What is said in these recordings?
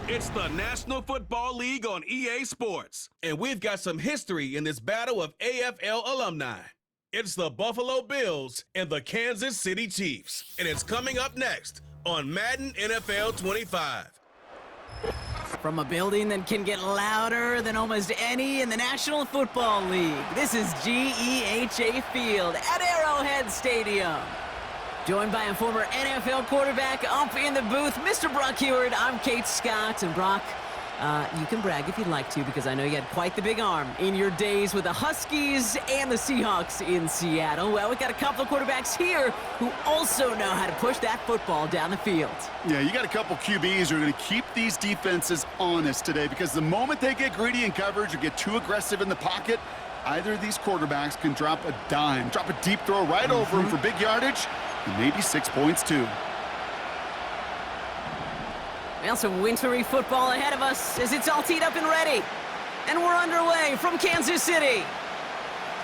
It's the National Football League on EA Sports, and we've got some history in this battle of AFL alumni. It's the Buffalo Bills and the Kansas City Chiefs, and it's coming up next on Madden NFL 25. From a building that can get louder than almost any in the National Football League, this is GEHA Field at Arrowhead Stadium. Joined by a former NFL quarterback up in the booth, Mr. Brock Heward. I'm Kate Scott, and Brock, you can brag if you'd like to, because I know you had quite the big arm in your days with the Huskies and the Seahawks in Seattle. Well, we've got a couple of quarterbacks here who also know how to push that football down the field. Yeah, you got a couple QBs who are going to keep these defenses honest today, because the moment they get greedy in coverage or get too aggressive in the pocket, either of these quarterbacks can drop a dime, drop a deep throw right over him for big yardage, and maybe 6 points too. Well, some wintry football ahead of us as it's all teed up and ready. And we're underway from Kansas City.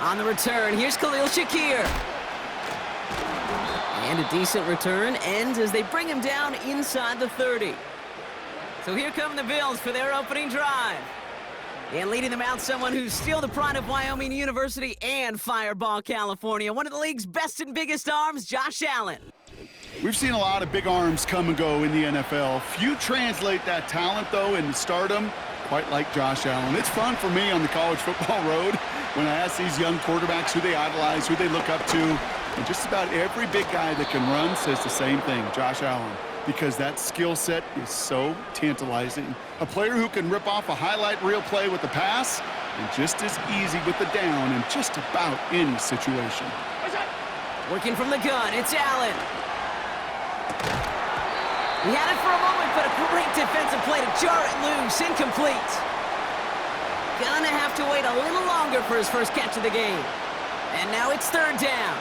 On the return, here's Khalil Shakir. And a decent return ends as they bring him down inside the 30. So here come the Bills for their opening drive. And leading them out, someone who's still the pride of Wyoming University and Fireball, California. One of the league's best and biggest arms, Josh Allen. We've seen a lot of big arms come and go in the NFL. Few translate that talent, though, into stardom, quite like Josh Allen. It's fun for me on the college football road when I ask these young quarterbacks who they idolize, who they look up to. And just about every big guy that can run says the same thing, Josh Allen, because that skill set is so tantalizing. A player who can rip off a highlight reel play with the pass, and just as easy with the down in just about any situation. Working from the gun, it's Allen. He had it for a moment, but a great defensive play to jar it loose, incomplete. Gonna have to wait a little longer for his first catch of the game. And now it's third down.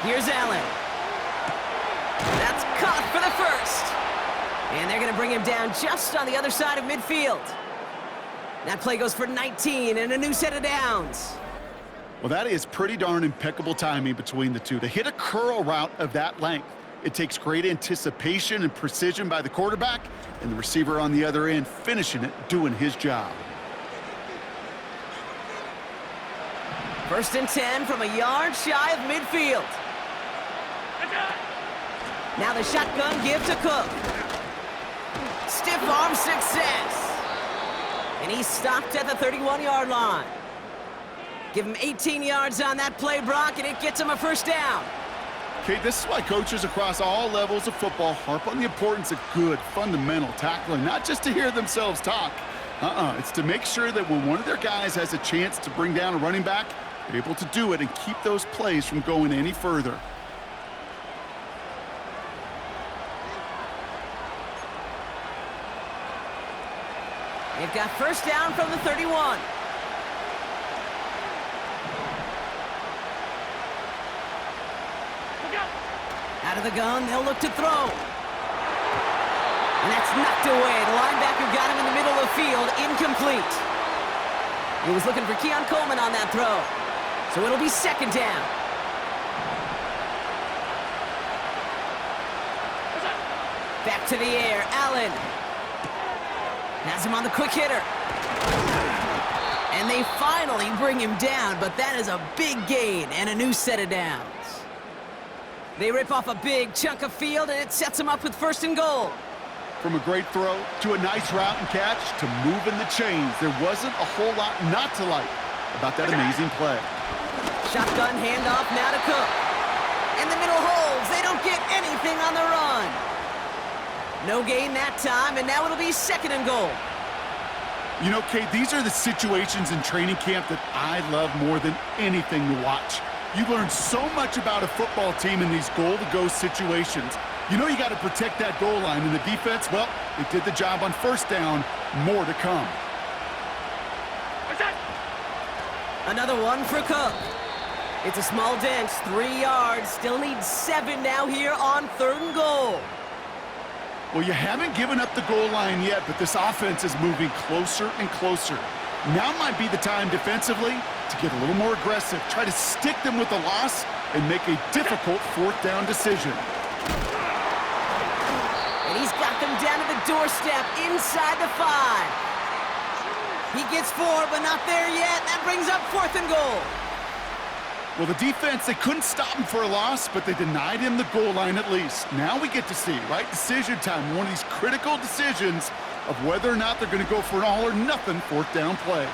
Here's Allen. That's caught for the first. And they're going to bring him down just on the other side of midfield. That play goes for 19 and a new set of downs. Well, that is pretty darn impeccable timing between the two. To hit a curl route of that length, it takes great anticipation and precision by the quarterback, and the receiver on the other end finishing it, doing his job. First and 10 from a yard shy of midfield. Now the shotgun give to Cook. Stiff arm success. And he's stopped at the 31-yard line. Give him 18 yards on that play, Brock, and it gets him a first down. Okay, this is why coaches across all levels of football harp on the importance of good, fundamental tackling, not just to hear themselves talk. It's to make sure that when one of their guys has a chance to bring down a running back, they're able to do it and keep those plays from going any further. They've got first down from the 31. Out of the gun, they'll look to throw. And that's knocked away. The linebacker got him in the middle of the field, incomplete. He was looking for Keon Coleman on that throw. So it'll be second down. Back to the air, Allen. Has him on the quick hitter. And they finally bring him down, but that is a big gain and a new set of downs. They rip off a big chunk of field, and it sets them up with first and goal. From a great throw to a nice route and catch to moving the chains, there wasn't a whole lot not to like about that amazing play. Shotgun handoff now to Cook. And the middle holds. They don't get anything on the run. No gain that time, and now it'll be second and goal. You know, Kate, these are the situations in training camp that I love more than anything to watch. You learn so much about a football team in these goal-to-go situations. You know you got to protect that goal line, and the defense, well, they did the job on first down. More to come. Another one for Cook. It's a small dent, 3 yards. Still needs 7 now here on third and goal. Well, you haven't given up the goal line yet, but this offense is moving closer and closer. Now might be the time defensively to get a little more aggressive. Try to stick them with the loss and make a difficult fourth down decision. And he's got them down to the doorstep inside the 5. He gets 4, but not there yet. That brings up 4th and goal. Well, the defense, they couldn't stop him for a loss, but they denied him the goal line at least. Now we get to see, right decision time, one of these critical decisions of whether or not they're going to go for an all-or-nothing fourth down play.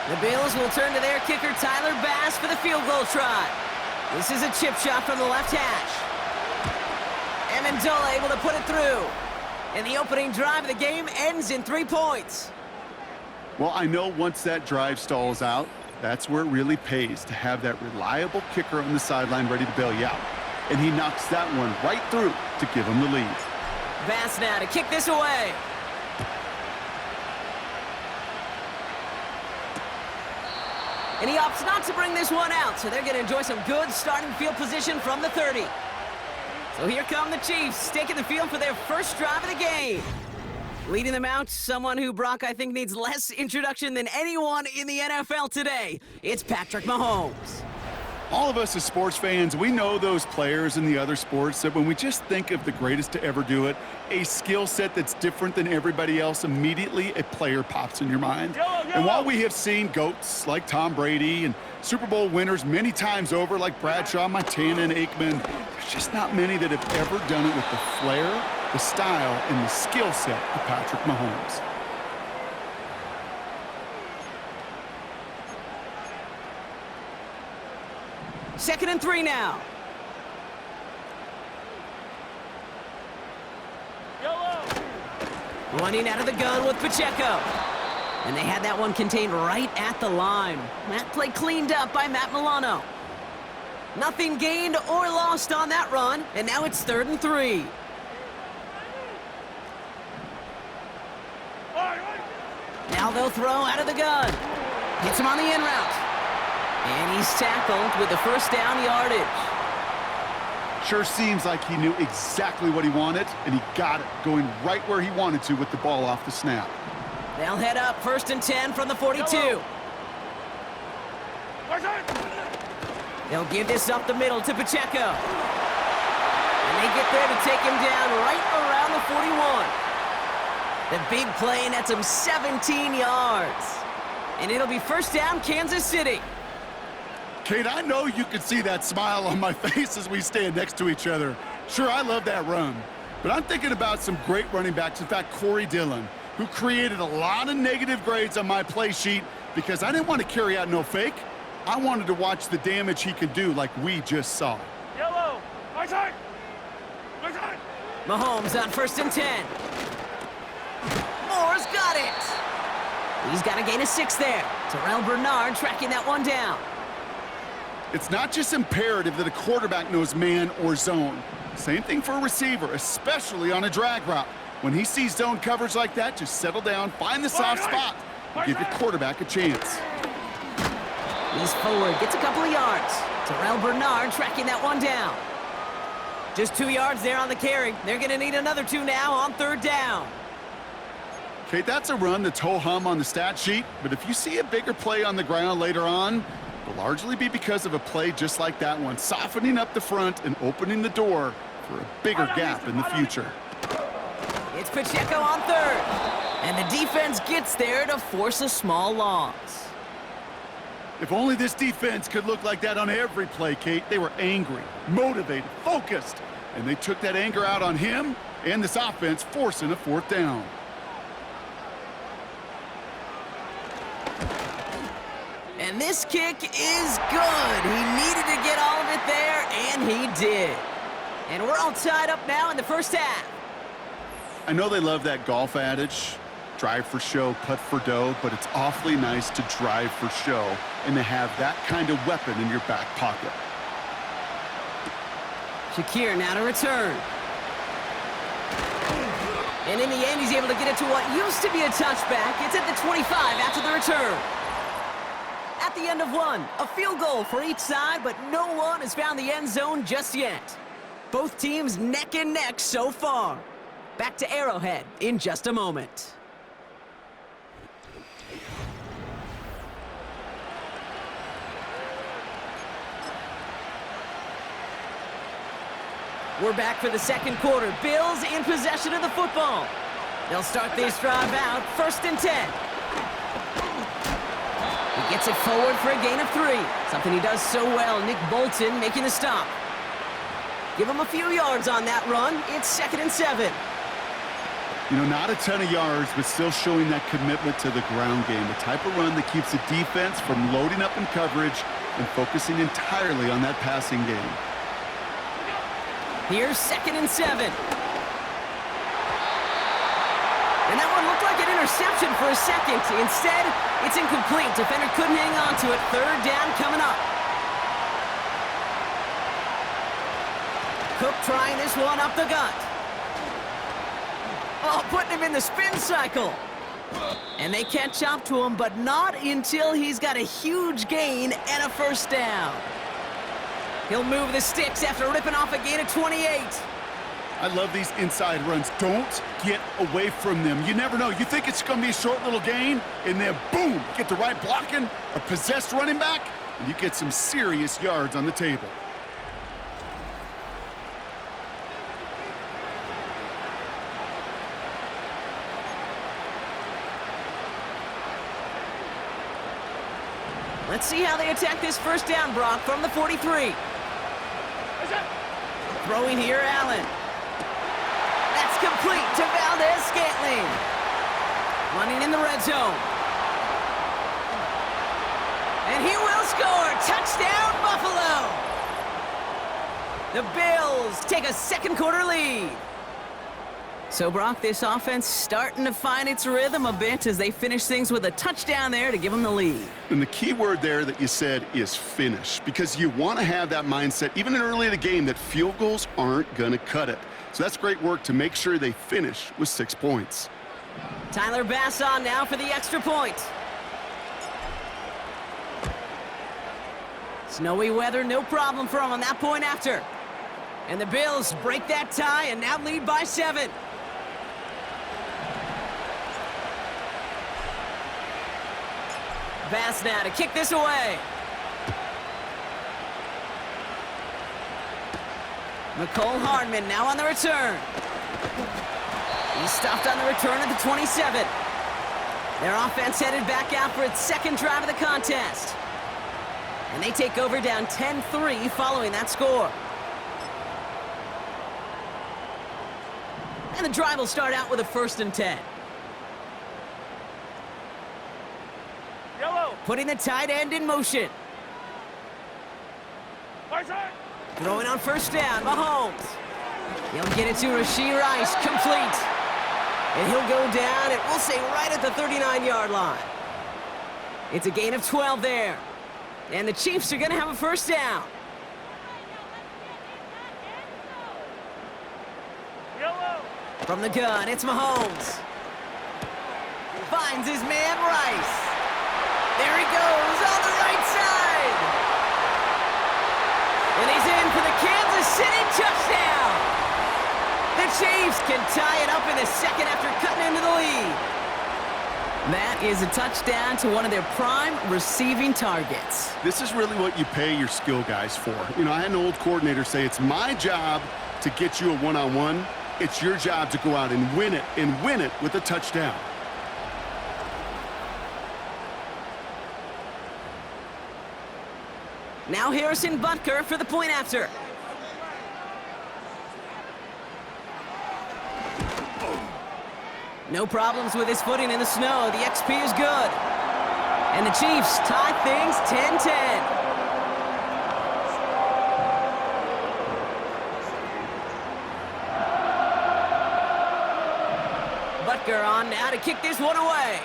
The Bills will turn to their kicker, Tyler Bass, for the field goal try. This is a chip shot from the left hash. Amendola able to put it through. And the opening drive of the game ends in 3 points. Well, I know once that drive stalls out, that's where it really pays to have that reliable kicker on the sideline ready to bail you out. And he knocks that one right through to give him the lead. Bass now to kick this away. And he opts not to bring this one out, so they're going to enjoy some good starting field position from the 30. So here come the Chiefs, taking the field for their first drive of the game. Leading them out, someone who, Brock, I think needs less introduction than anyone in the NFL today. It's Patrick Mahomes. All of us as sports fans, we know those players in the other sports that when we just think of the greatest to ever do it, a skill set that's different than everybody else, immediately a player pops in your mind. And while we have seen GOATs like Tom Brady and Super Bowl winners many times over like Bradshaw, Montana, and Aikman, there's just not many that have ever done it with the flair, the style, and the skill set of Patrick Mahomes. Second and 3 now. Running out of the gun with Pacheco. And they had that one contained right at the line. That play cleaned up by Matt Milano. Nothing gained or lost on that run, and now it's 3rd and 3. Now they'll throw out of the gun. Hits him on the in route. And he's tackled with the first down yardage. Sure seems like he knew exactly what he wanted, and he got it, going right where he wanted to with the ball off the snap. They'll head up 1st and 10 from the 42. They'll give this up the middle to Pacheco. And they get there to take him down right around the 41. The big play, and that's him 17 yards. And it'll be first down, Kansas City. Kate, I know you can see that smile on my face as we stand next to each other. Sure, I love that run. But I'm thinking about some great running backs. In fact, Corey Dillon, who created a lot of negative grades on my play sheet because I didn't want to carry out no fake. I wanted to watch the damage he could do like we just saw. Yellow, right side. Right side. Mahomes on 1st and 10. Moore's got it. He's got a gain of 6 there. Terrell Bernard tracking that one down. It's not just imperative that a quarterback knows man or zone. Same thing for a receiver, especially on a drag route. When he sees zone coverage like that, just settle down, find the soft spot, and give your quarterback a chance. He's forward, gets a couple of yards. Terrell Bernard tracking that one down. Just 2 yards there on the carry. They're going to need another 2 now on 3rd down. Kate, that's a run that's ho-hum on the stat sheet, but if you see a bigger play on the ground later on, will largely be because of a play just like that one, softening up the front and opening the door for a bigger gap in the future. It's Pacheco on 3rd, and the defense gets there to force a small loss. If only this defense could look like that on every play, Kate. They were angry, motivated, focused, and they took that anger out on him and this offense, forcing a 4th down. And this kick is good. He needed to get all of it there, and he did. And we're all tied up now in the first half. I know they love that golf adage, drive for show, putt for dough, but it's awfully nice to drive for show and to have that kind of weapon in your back pocket. Shakir now to return. And in the end, he's able to get it to what used to be a touchback. It's at the 25 after the return. At the end of one, a field goal for each side, but no one has found the end zone just yet. Both teams neck and neck so far. Back to Arrowhead in just a moment. We're back for the second quarter. Bills in possession of the football. They'll start this drive out, 1st and 10. He gets it forward for a gain of 3. Something he does so well. Nick Bolton making the stop. Give him a few yards on that run. It's 2nd and 7. You know, not a ton of yards, but still showing that commitment to the ground game. The type of run that keeps the defense from loading up in coverage and focusing entirely on that passing game. Here's 2nd and 7. And that one looked like an interception for a second. Instead, it's incomplete. Defender couldn't hang on to it. 3rd down coming up. Cook trying this one up the gut. Oh, putting him in the spin cycle. And they catch up to him, but not until he's got a huge gain and a 1st down. He'll move the sticks after ripping off a gain of 28. I love these inside runs. Don't get away from them. You never know. You think it's going to be a short little gain, and then boom, get the right blocking, a possessed running back, and you get some serious yards on the table. Let's see how they attack this 1st down, Brock, from the 43. Throwing here, Allen. That's complete to Valdez-Scantling. Running in the red zone. And he will score. Touchdown, Buffalo. The Bills take a 2nd quarter lead. So, Brock, this offense starting to find its rhythm a bit as they finish things with a touchdown there to give them the lead. And the key word there that you said is finish, because you want to have that mindset, even in early in the game, that field goals aren't going to cut it. So that's great work to make sure they finish with 6 points. Tyler Bass on now for the extra point. Snowy weather, no problem for him on that point after. And the Bills break that tie and now lead by 7. Bass now to kick this away. McCole Hardman now on the return. He's stopped on the return at the 27. Their offense headed back out for its 2nd drive of the contest. And they take over down 10-3 following that score. And the drive will start out with a 1st and 10. Yellow. Putting the tight end in motion. Throwing on 1st down, Mahomes. He'll get it to Rashee Rice, complete. And he'll go down, and we'll say right at the 39-yard line. It's a gain of 12 there. And the Chiefs are going to have a 1st down. Yellow. From the gun, it's Mahomes. Finds his man, Rice. There he goes on the right side. And he's in for the Kansas City touchdown. The Chiefs can tie it up in the 2nd after cutting into the lead. That is a touchdown to one of their prime receiving targets. This is really what you pay your skill guys for. You know, I had an old coordinator say, it's my job to get you a one-on-one. It's your job to go out and win it with a touchdown. Now Harrison Butker for the point after. No problems with his footing in the snow. The XP is good. And the Chiefs tie things 10-10. Butker on now to kick this one away.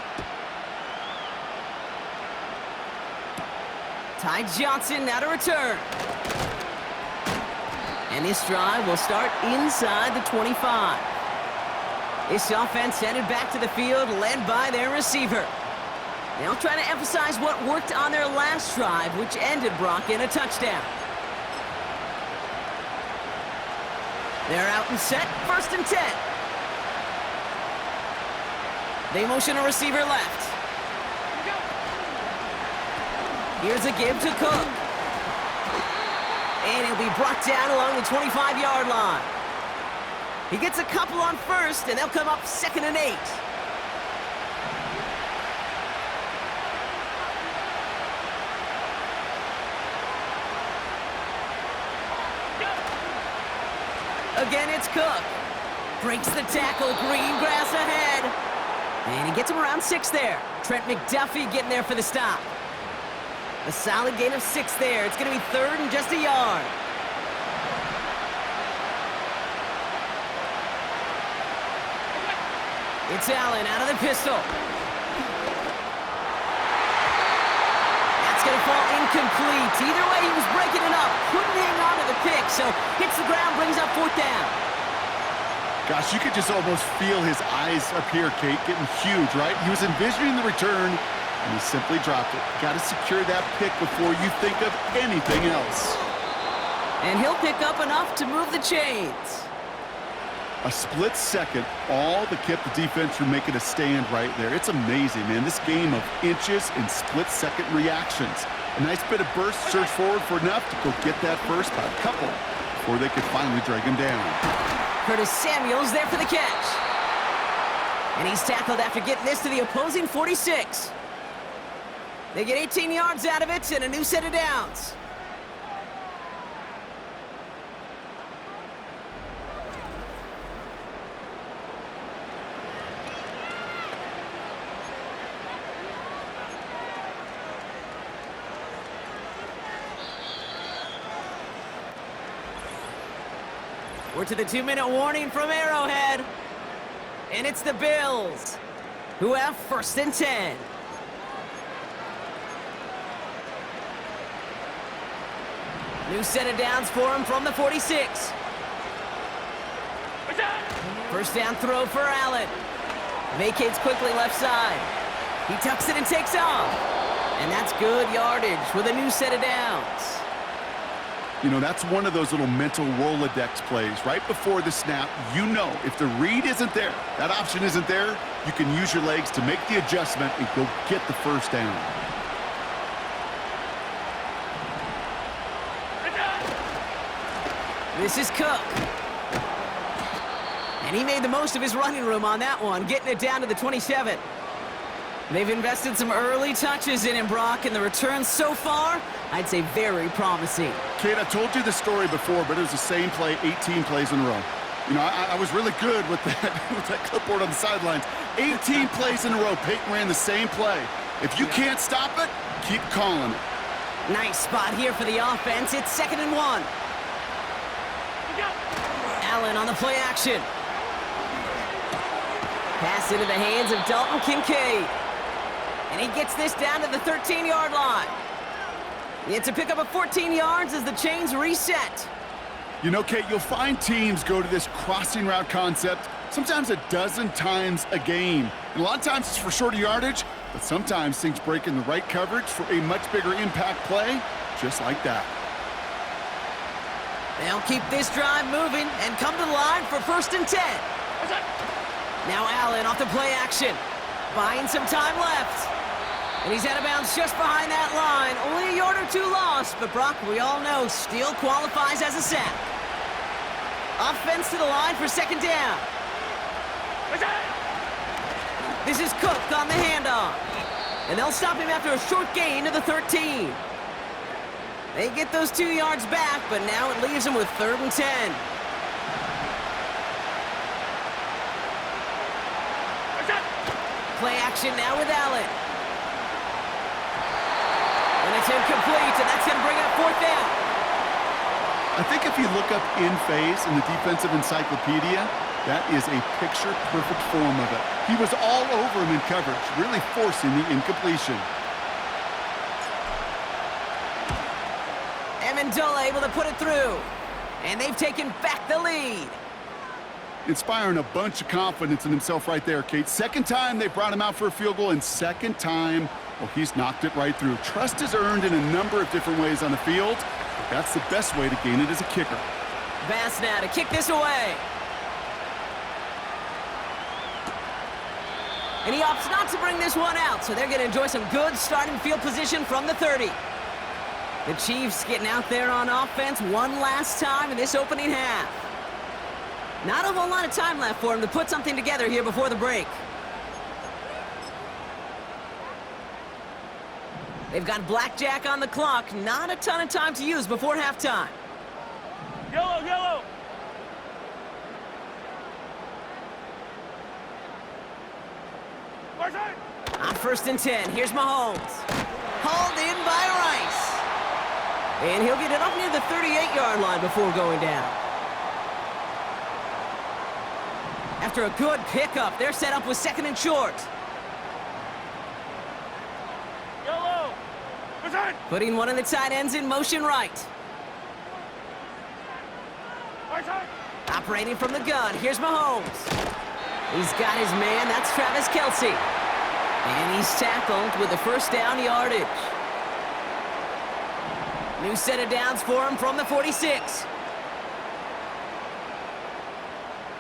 Ty Johnson now to return. And this drive will start inside the 25. This offense headed back to the field, led by their receiver. They'll try to emphasize what worked on their last drive, which ended, Brock, in a touchdown. They're out and set, 1st and 10. They motion a receiver left. Here's a give to Cook. And he'll be brought down along the 25-yard line. He gets a couple on first, and they'll come up 2nd and 8. Again, it's Cook. Breaks the tackle, green grass ahead. And he gets him around 6 there. Trent McDuffie getting there for the stop. A solid gain of 6 there. It's going to be 3rd and just a yard. It's Allen out of the pistol. That's going to fall incomplete. Either way, he was breaking it up. Couldn't hang on to the pick, so hits the ground, brings up 4th down. Gosh, you could just almost feel his eyes up here, Kate, getting huge, right? He was envisioning the return, and he simply dropped it. Got to secure that pick before you think of anything else. And he'll pick up enough to move the chains. A split second, all that kept the defense from making a stand right there. It's amazing, man. This game of inches and split-second reactions. A nice bit of burst, surge forward for enough to go get that first by a couple before they could finally drag him down. Curtis Samuel's there for the catch. And he's tackled after getting this to the opposing 46. They get 18 yards out of it and a new set of downs. We're to the 2-minute warning from Arrowhead. And it's the Bills, who have 1st and 10. New set of downs for him from the 46. First down throw for Allen. Vacates quickly left side. He tucks it and takes off. And that's good yardage with a new set of downs. You know, that's one of those little mental Rolodex plays. Right before the snap, you know if the read isn't there, that option isn't there, you can use your legs to make the adjustment and go get the first down. This is Cook. And he made the most of his running room on that one, getting it down to the 27. They've invested some early touches in him, Brock, and the returns so far, I'd say very promising. Kate, I told you this story before, but it was the same play 18 plays in a row. You know, I was really good with that clipboard on the sidelines. 18 plays in a row, Peyton ran the same play. If you can't stop it, keep calling it. Nice spot here for the offense. It's 2nd and 1. Allen on the play action. Pass into the hands of Dalton Kincaid. And he gets this down to the 13-yard line. It's a pickup of 14 yards as the chains reset. You know, Kate, you'll find teams go to this crossing route concept sometimes a dozen times a game. And a lot of times it's for shorter yardage, but sometimes things break in the right coverage for a much bigger impact play, just like that. They'll keep this drive moving and come to the line for 1st and 10. Now Allen off the play action. Buying some time left. And he's out of bounds just behind that line. Only a yard or 2 lost, but Brock, we all know, still qualifies as a sack. Offense to the line for 2nd down. This is Cook on the handoff. And they'll stop him after a short gain to the 13. They get those 2 yards back, but now it leaves them with 3rd and 10. Play action now with Allen. And it's incomplete, and that's going to bring up 4th down. I think if you look up in phase in the defensive encyclopedia, that is a picture-perfect form of it. He was all over him in coverage, really forcing the incompletion. Amendola able to put it through. And they've taken back the lead. Inspiring a bunch of confidence in himself right there, Kate. 2nd time they brought him out for a field goal, and 2nd time, well, he's knocked it right through. Trust is earned in a number of different ways on the field, but that's the best way to gain it as a kicker. Bass now to kick this away. And he opts not to bring this one out, so they're going to enjoy some good starting field position from the 30. The Chiefs getting out there on offense one last time in this opening half. Not a whole lot of time left for them to put something together here before the break. They've got blackjack on the clock. Not a ton of time to use before halftime. Yellow, yellow. Right side. On 1st and 10, here's Mahomes. Hauled in by Rice. And he'll get it up near the 38-yard line before going down. After a good pickup, they're set up with 2nd and short. Yellow. Right side. Putting one of the tight ends in motion right. Right side. Operating from the gun, here's Mahomes. He's got his man, that's Travis Kelce. And he's tackled with the first down yardage. New set of downs for him from the 46.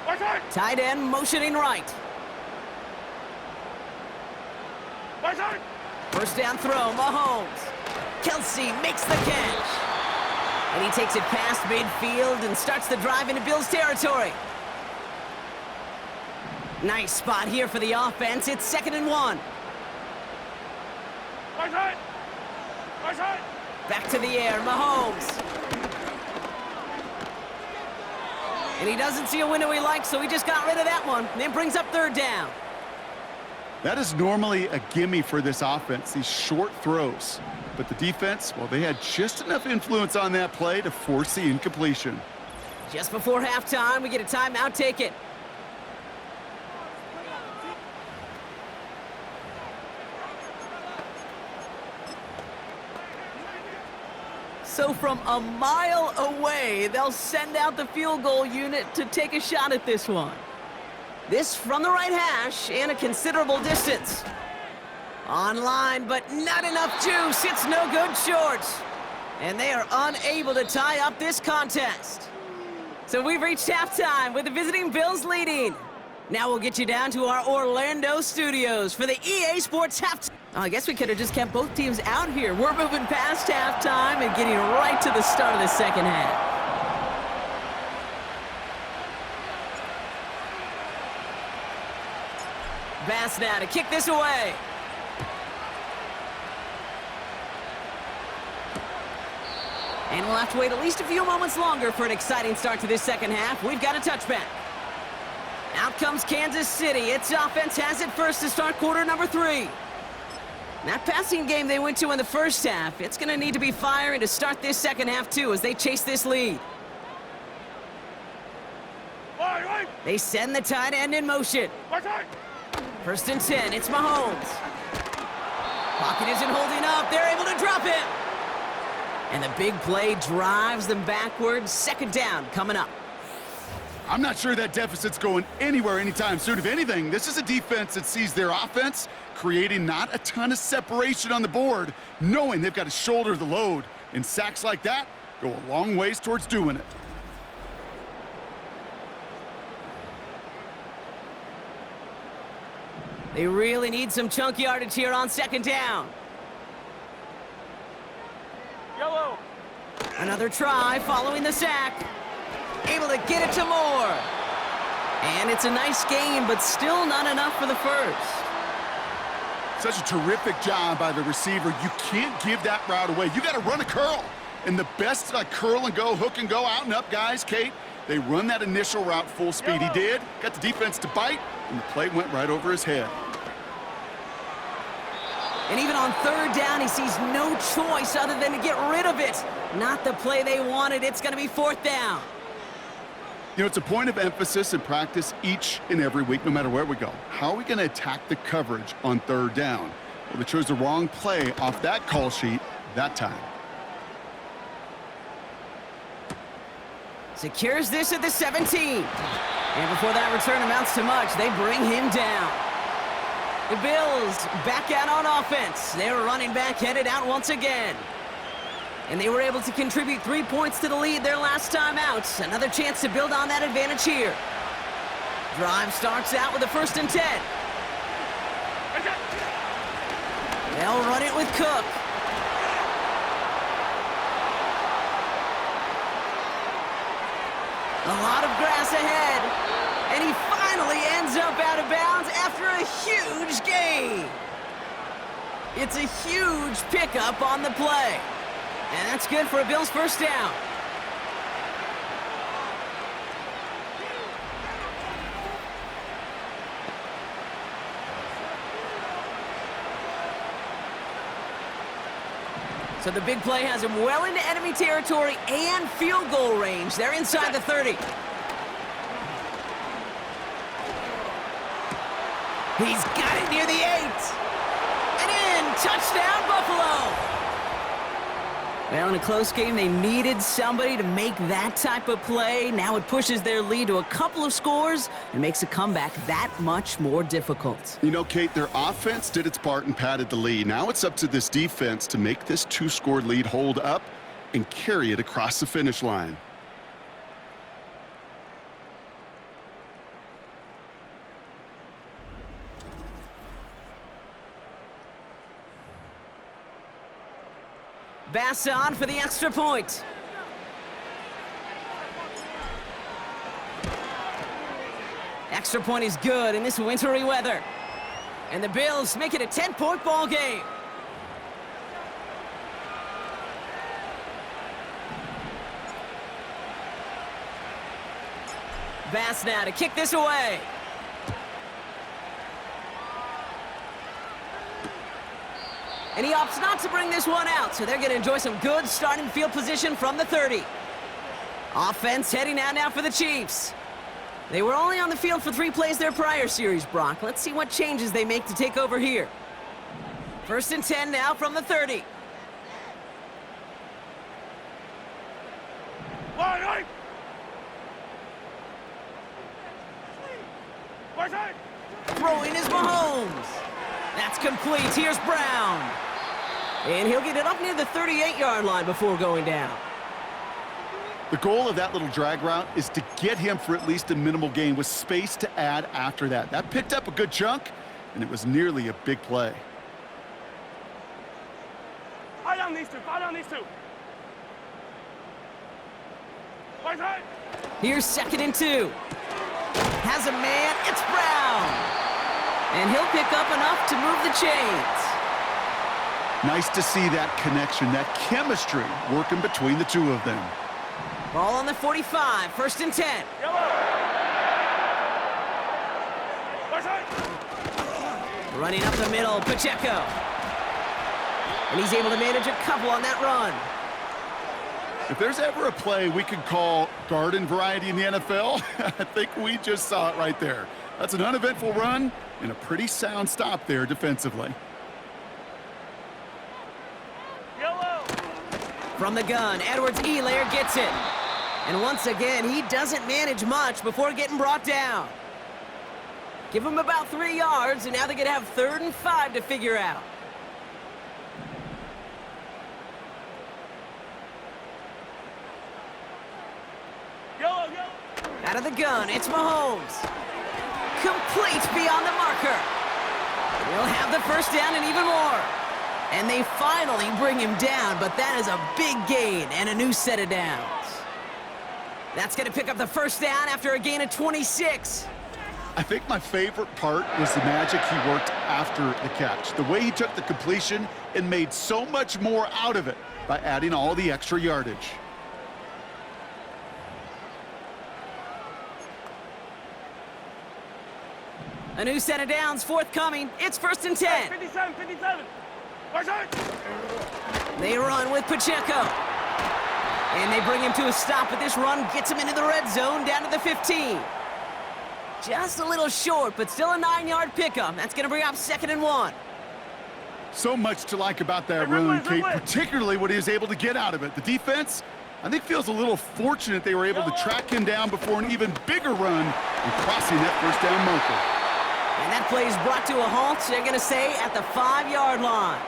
Right side. Tight end motioning right. Right side. First down throw, Mahomes. Kelce makes the catch. And he takes it past midfield and starts the drive into Bills territory. Nice spot here for the offense. It's 2nd and 1. Right side. Right side. Back to the air, Mahomes. And he doesn't see a window he likes, so he just got rid of that one. And then brings up 3rd down. That is normally a gimme for this offense, these short throws. But the defense, well, they had just enough influence on that play to force the incompletion. Just before halftime, we get a timeout taken. So from a mile away, they'll send out the field goal unit to take a shot at this one. This from the right hash and a considerable distance. Online, but not enough juice. It's no good short. And they are unable to tie up this contest. So we've reached halftime with the visiting Bills leading. Now we'll get you down to our Orlando studios for the EA Sports halftime. I guess we could have just kept both teams out here. We're moving past halftime and getting right to the start of the second half. Bass now to kick this away. And we'll have to wait at least a few moments longer for an exciting start to this second half. We've got a touchback. Out comes Kansas City. Its offense has it first to start quarter number 3. That passing game they went to in the first half, it's going to need to be firing to start this second half too as they chase this lead. Right. They send the tight end in motion. Right side. 1st and 10, it's Mahomes. Pocket isn't holding up. They're able to drop him. And the big play drives them backwards. 2nd down coming up. I'm not sure that deficit's going anywhere anytime soon. If anything, this is a defense that sees their offense creating not a ton of separation on the board, knowing they've got to shoulder the load. And sacks like that go a long ways towards doing it. They really need some chunk yardage here on 2nd down. Yellow. Another try following the sack. Able to get it to Moore. And it's a nice game, but still not enough for the first. Such a terrific job by the receiver. You can't give that route away. You got to run a curl. And the best curl and go, hook and go, out and up guys, Kate, they run that initial route full speed. He did, got the defense to bite, and the play went right over his head. And even on 3rd down, he sees no choice other than to get rid of it. Not the play they wanted. It's going to be 4th down. You know, it's a point of emphasis in practice each and every week, no matter where we go. How are we going to attack the coverage on 3rd down? Well, they chose the wrong play off that call sheet that time. Secures this at the 17. And before that return amounts to much, they bring him down. The Bills back out on offense. Their running back headed out once again. And they were able to contribute 3 points to the lead their last time out. Another chance to build on that advantage here. Drive starts out with a 1st and 10. They'll run it with Cook. A lot of grass ahead. And he finally ends up out of bounds after a huge gain. It's a huge pickup on the play. And that's good for a Bills first down. So the big play has him well into enemy territory and field goal range. They're inside the 30. He's got it near the 8. And in, touchdown Buffalo. Well, in a close game, they needed somebody to make that type of play. Now it pushes their lead to a couple of scores and makes a comeback that much more difficult. You know, Kate, their offense did its part and padded the lead. Now it's up to this defense to make this 2-score lead hold up and carry it across the finish line. Bass on for the extra point. Extra point is good in this wintry weather. And the Bills make it a 10-point ball game. Bass now to kick this away. And he opts not to bring this one out, so they're going to enjoy some good starting field position from the 30. Offense heading out now for the Chiefs. They were only on the field for 3 plays their prior series, Brock. Let's see what changes they make to take over here. 1st and 10 now from the 30. Right. Throwing is Mahomes. That's complete. Here's Brown. And he'll get it up near the 38-yard line before going down. The goal of that little drag route is to get him for at least a minimal gain with space to add after that. That picked up a good chunk, and it was nearly a big play. Eye on these two. Right. Here's 2nd and 2. Has a man. It's Brown. And he'll pick up enough to move the chains. Nice to see that connection, that chemistry working between the two of them. Ball on the 45, 1st and 10. Running up the middle, Pacheco. And he's able to manage a couple on that run. If there's ever a play we could call garden variety in the NFL, I think we just saw it right there. That's an uneventful run and a pretty sound stop there defensively. From the gun, Edwards-Helaire gets it. And once again, he doesn't manage much before getting brought down. Give him about 3 yards, and now they're going to have 3rd and 5 to figure out. Out of the gun, it's Mahomes. Complete beyond the marker. We'll have the first down and even more. And they finally bring him down, but that is a big gain and a new set of downs. That's going to pick up the first down after a gain of 26. I think my favorite part was the magic he worked after the catch. The way he took the completion and made so much more out of it by adding all the extra yardage. A new set of downs forthcoming. It's 1st and 10. 57. They run with Pacheco. And they bring him to a stop, but this run gets him into the red zone down to the 15. Just a little short, but still a 9-yard pickup. That's going to bring up 2nd and 1. So much to like about that run, Kate, particularly what he was able to get out of it. The defense, I think, feels a little fortunate they were able to track him down before an even bigger run and crossing that first down marker. And that play is brought to a halt, so they're going to say at the 5-yard line.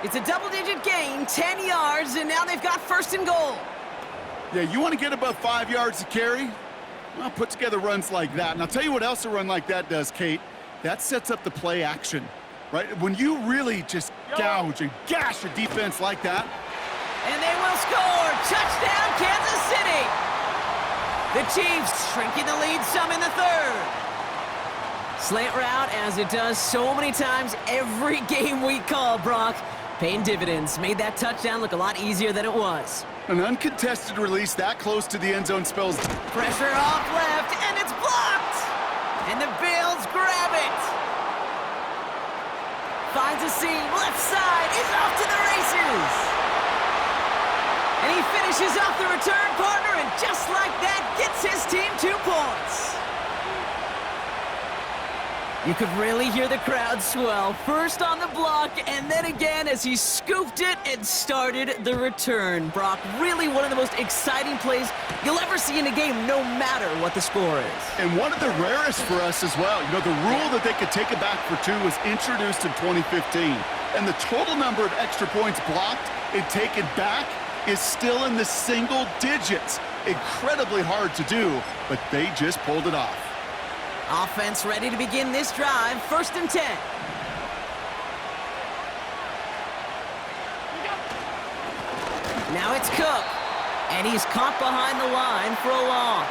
It's a double-digit gain, 10 yards, and now they've got 1st and goal. Yeah, you want to get above 5 yards to carry? Well, put together runs like that. And I'll tell you what else a run like that does, Kate. That sets up the play action, right? When you really just gouge and gash a defense like that. And they will score. Touchdown, Kansas City. The Chiefs shrinking the lead some in the third. Slant route, as it does so many times every game we call, Brock. Paying dividends. Made that touchdown look a lot easier than it was. An uncontested release that close to the end zone spells. Pressure off left, and it's blocked! And the Bills grab it! Finds a seam, left side, is off to the races! And he finishes off the return partner, and just like that, gets his team 2 points. You could really hear the crowd swell, first on the block, and then again as he scooped it and started the return. Brock, really one of the most exciting plays you'll ever see in a game, no matter what the score is. And one of the rarest for us as well. You know, the rule that they could take it back for 2 was introduced in 2015. And the total number of extra points blocked and taken back is still in the single digits. Incredibly hard to do, but they just pulled it off. Offense ready to begin this drive, 1st and 10. Now it's Cook, and he's caught behind the line for a loss.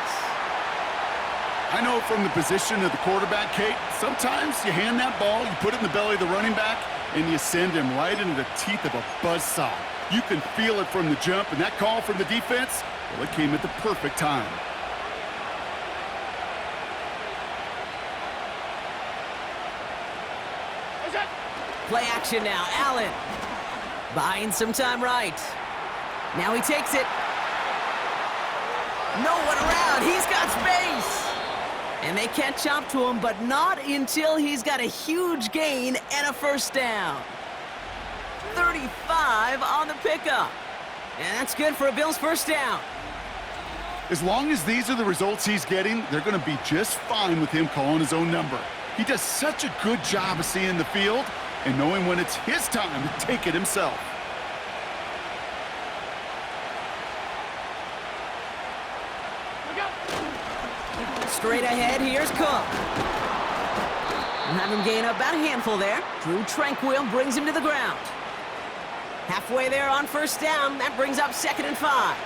I know from the position of the quarterback, Kate, sometimes you hand that ball, you put it in the belly of the running back, and you send him right into the teeth of a buzzsaw. You can feel it from the jump, and that call from the defense, well, it came at the perfect time. Play action now, Allen. Buying some time right. Now he takes it. No one around, he's got space. And they catch up to him, but not until he's got a huge gain and a 1st down. 35 on the pickup. And that's good for a Bills 1st down. As long as these are the results he's getting, they're going to be just fine with him calling his own number. He does such a good job of seeing the field and knowing when it's his time to take it himself. Straight ahead, here's Cook. We'll have him gain about a handful there. Drew Tranquil brings him to the ground. Halfway there on 1st down, that brings up 2nd and 5.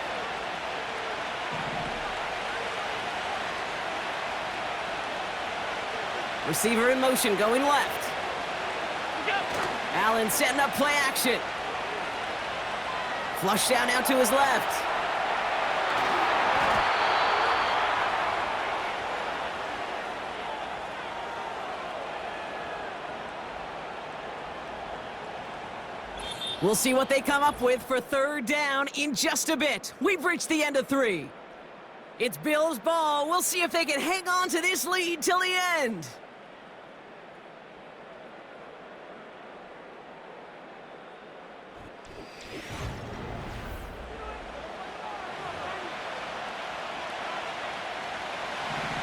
Receiver in motion, going left. Allen setting up play action. Flush down now to his left. We'll see what they come up with for 3rd down in just a bit. We've reached the end of 3. It's Bills ball. We'll see if they can hang on to this lead till the end.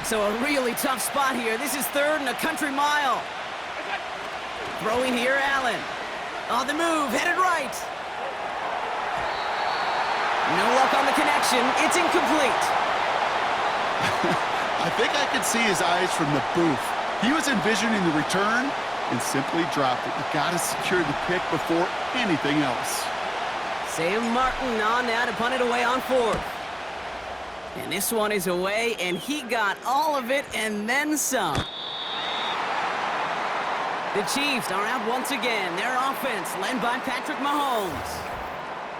So a really tough spot here. This is 3rd and a country mile. Throwing here, Allen. On the move, headed right. No luck on the connection. It's incomplete. I think I could see his eyes from the booth. He was envisioning the return and simply dropped it. You got to secure the pick before anything else. Sam Martin on now to punt it away on 4th. And this one is away, and he got all of it and then some. The Chiefs are out once again. Their offense led by Patrick Mahomes.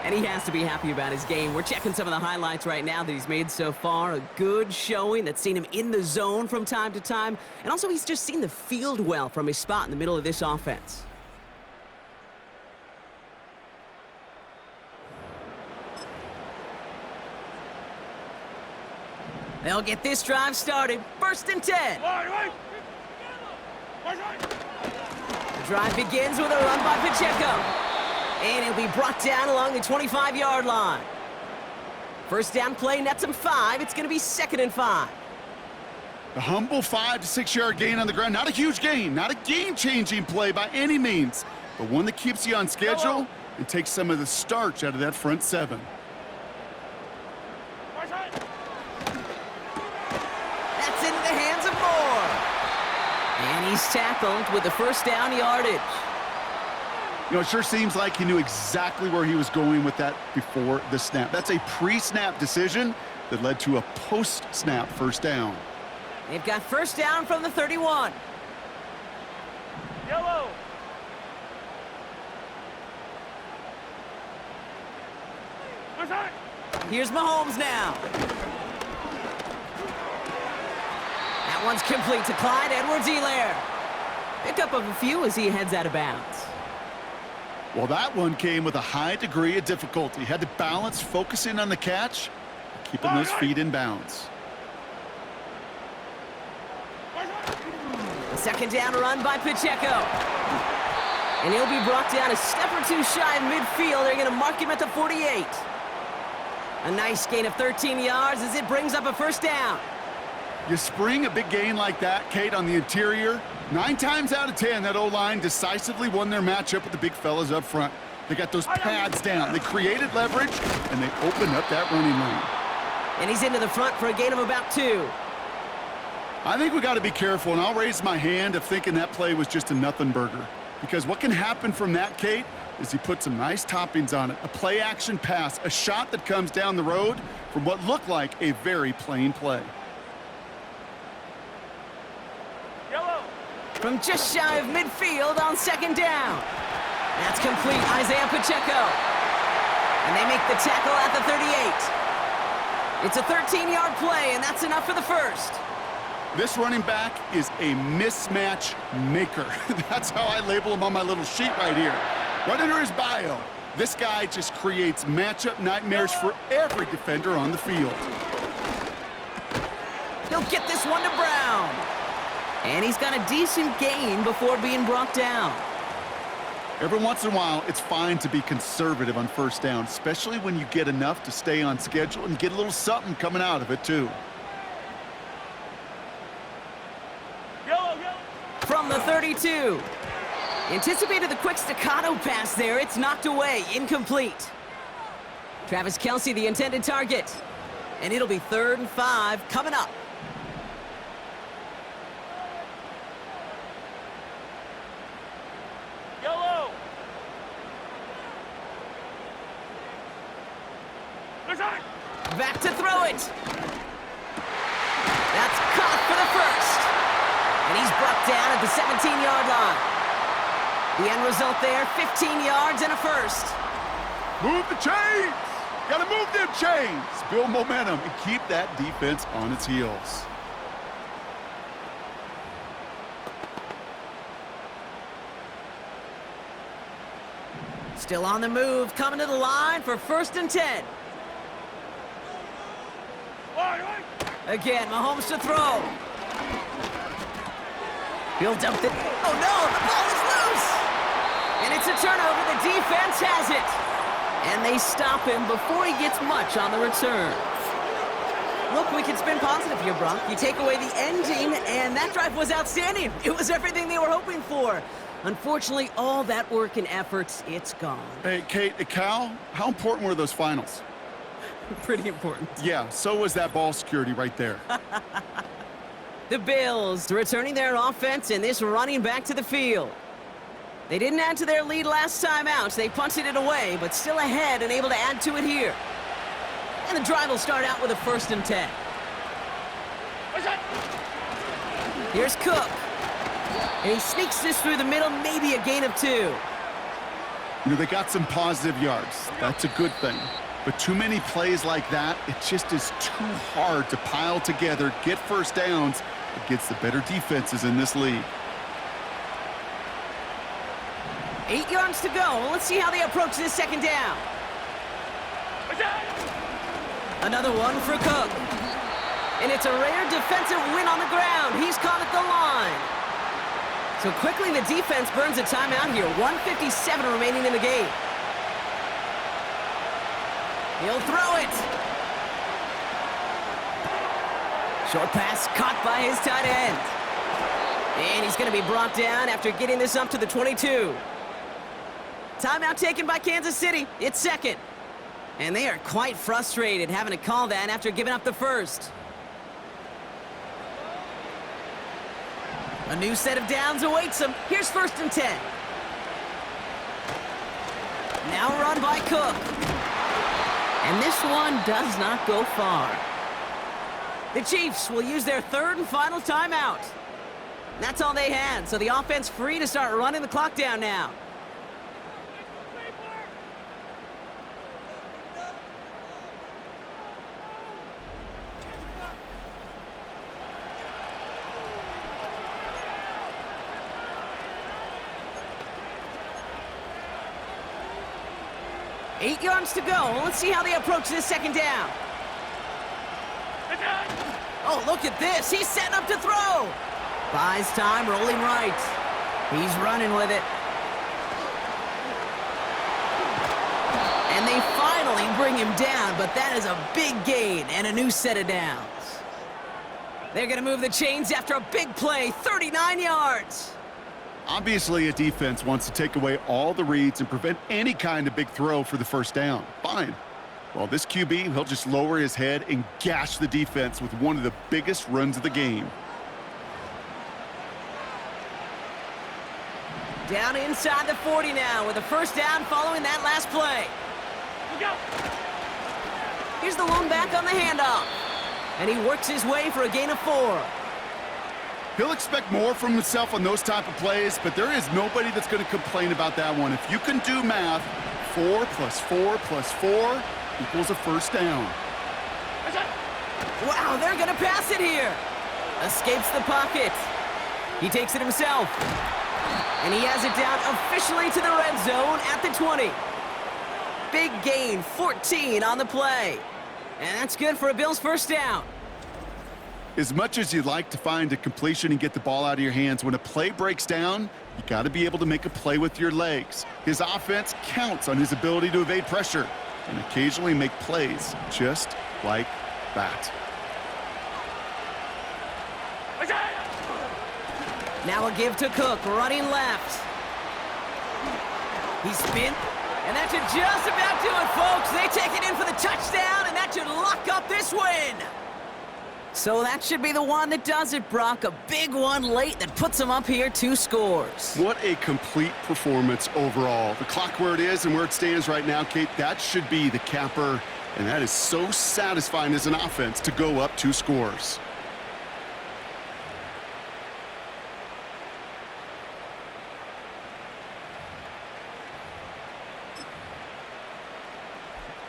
And he has to be happy about his game. We're checking some of the highlights right now that he's made so far. A good showing that's seen him in the zone from time to time. And also he's just seen the field well from his spot in the middle of this offense. They'll get this drive started. 1st and 10. The drive begins with a run by Pacheco. And he'll be brought down along the 25-yard line. 1st down play nets him 5. It's going to be 2nd and 5. The humble 5 to 6 yard gain on the ground. Not a huge gain, not a game-changing play by any means, but one that keeps you on schedule and takes some of the starch out of that front 7. That's into the hands of Moore. And he's tackled with the 1st down yardage. You know, it sure seems like he knew exactly where he was going with that before the snap. That's a pre-snap decision that led to a post-snap first down. They've got first down from the 31. Yellow. Onside. Here's Mahomes now. That one's complete to Clyde Edwards-Helaire. Pickup of a few as he heads out of bounds. Well, that one came with a high degree of difficulty. Had to balance focusing on the catch, keeping those feet in bounds. A second down run by Pacheco. And he'll be brought down a step or two shy of midfield. They're going to mark him at the 48. A nice gain of 13 yards as it brings up a first down. You spring a big gain like that, Kate, on the interior. 9 times out of 10, that O-line decisively won their matchup with the big fellas up front. They got those pads down. They created leverage, and they opened up that running lane. And he's into the front for a gain of about 2. I think we got to be careful, and I'll raise my hand of thinking that play was just a nothing burger. Because what can happen from that, Kate, is he put some nice toppings on it. A play-action pass, a shot that comes down the road from what looked like a very plain play. Yellow. From just shy of midfield on second down. That's complete, Isaiah Pacheco. And they make the tackle at the 38. It's a 13-yard play, and that's enough for the first. This running back is a mismatch maker. That's how I label him on my little sheet right here. Right under his bio, this guy just creates matchup nightmares for every defender on the field. He'll get this one to Brown. And he's got a decent gain before being brought down. Every once in a while, it's fine to be conservative on first down, especially when you get enough to stay on schedule and get a little something coming out of it, too. Yellow. From the 32. Anticipated the quick staccato pass there. It's knocked away. Incomplete. Travis Kelce, the intended target. And it'll be 3rd and 5 coming up. Yellow. Onside. Back to throw it. That's caught for the first. And he's brought down at the 17-yard line. The end result there, 15 yards and a first. Move the chains! Gotta move them chains! Build momentum and keep that defense on its heels. Still on the move, coming to the line for 1st and 10. Again, Mahomes to throw. He'll dump it. Oh no, the ball is loose! And it's a turnover, the defense has it. And they stop him before he gets much on the return. Look, we can spin positive here, Brock. You take away the ending, and that drive was outstanding. It was everything they were hoping for. Unfortunately, all that work and efforts, it's gone. Hey, Kate, Cal, how important were those finals? Pretty important. Yeah, so was that ball security right there. The Bills returning their offense and this running back to the field. They didn't add to their lead last time out. They punted it away, but still ahead and able to add to it here. And the drive will start out with a 1st and 10. Here's Cook. And he sneaks this through the middle, maybe a gain of 2. You know, they got some positive yards. That's a good thing. But too many plays like that, it just is too hard to pile together, get first downs against the better defenses in this league. 8 yards to go. Well, let's see how they approach this second down. Another one for Cook. And it's a rare defensive win on the ground. He's caught at the line. So quickly the defense burns a timeout here. 1:57 remaining in the game. He'll throw it. Short pass caught by his tight end. And he's going to be brought down after getting this up to the 22. Timeout taken by Kansas City. It's 2nd. And they are quite frustrated having to call that after giving up the first. A new set of downs awaits them. Here's 1st and 10. Now run by Cook. And this one does not go far. The Chiefs will use their third and final timeout. That's all they had, so the offense free to start running the clock down now. Eight yards to go. Let's see how they approach this second down. Oh, look at this. He's setting up to throw. Buys time, rolling right. He's running with it. And they finally bring him down, but that is a big gain and a new set of downs. They're going to move the chains after a big play, 39 yards. Obviously, a defense wants to take away all the reads and prevent any kind of big throw for the first down. Fine. Well, this QB, he'll just lower his head and gash the defense with one of the biggest runs of the game. Down inside the 40 now with a first down following that last play. Here's the lone back on the handoff. And he works his way for a gain of 4. He'll expect more from himself on those type of plays, but there is nobody that's going to complain about that one. If you can do math, 4 plus 4 plus 4 equals a first down. Wow, they're going to pass it here. Escapes the pocket. He takes it himself. And he has it down officially to the red zone at the 20. Big gain, 14 on the play. And that's good for a Bills first down. As much as you'd like to find a completion and get the ball out of your hands, when a play breaks down, you got to be able to make a play with your legs. His offense counts on his ability to evade pressure and occasionally make plays just like that. Now a give to Cook, running left. He spins, and that should just about do it, folks. They take it in for the touchdown, and that should lock up this win. So that should be the one that does it, Brock. A big one late that puts them up here 2 scores. What a complete performance overall. The clock where it is and where it stands right now, Kate, that should be the capper. And that is so satisfying as an offense to go up 2 scores.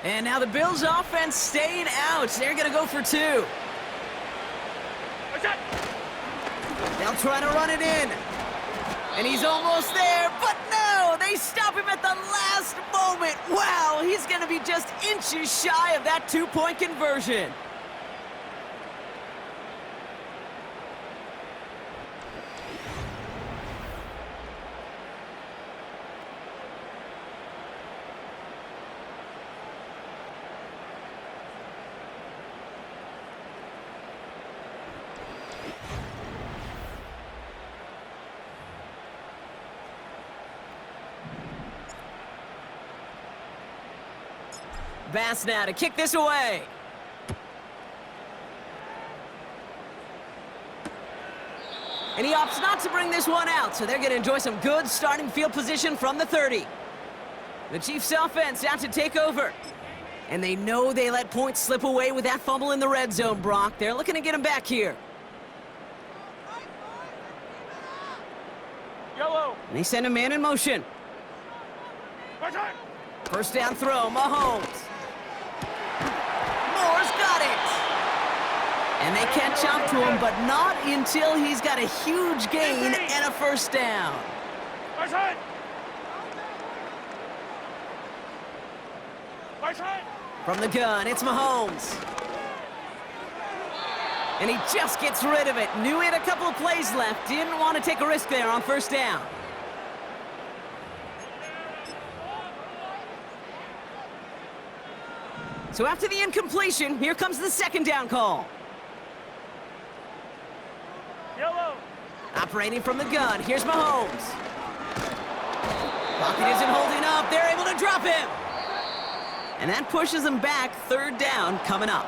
And now the Bills offense staying out. They're going to go for 2. They'll try to run it in. And he's almost there, but no! They stop him at the last moment. Wow, he's going to be just inches shy of that 2-point conversion. Bass now to kick this away. And he opts not to bring this one out, so they're going to enjoy some good starting field position from the 30. The Chiefs offense out to take over. And they know they let points slip away with that fumble in the red zone, Brock. They're looking to get him back here. Yellow. And they send a man in motion. First down throw, Mahomes. Moore's got it. And they catch up to him, but not until he's got a huge gain and a first down. From the gun, it's Mahomes. And he just gets rid of it. Knew he had a couple of plays left. Didn't want to take a risk there on first down. So after the incompletion, here comes the second down call. Yellow. Operating from the gun, here's Mahomes. Pocket isn't holding up, they're able to drop him. And that pushes them back, third down coming up.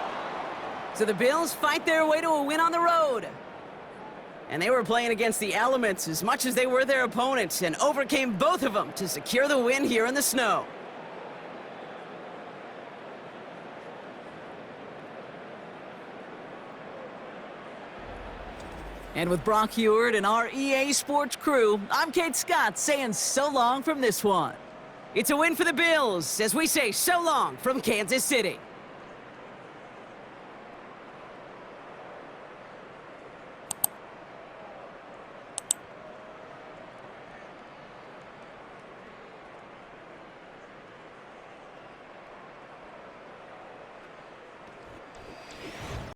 So the Bills fight their way to a win on the road. And they were playing against the elements as much as they were their opponents and overcame both of them to secure the win here in the snow. And with Brock Heward and our EA Sports crew, I'm Kate Scott saying so long from this one. It's a win for the Bills as we say so long from Kansas City.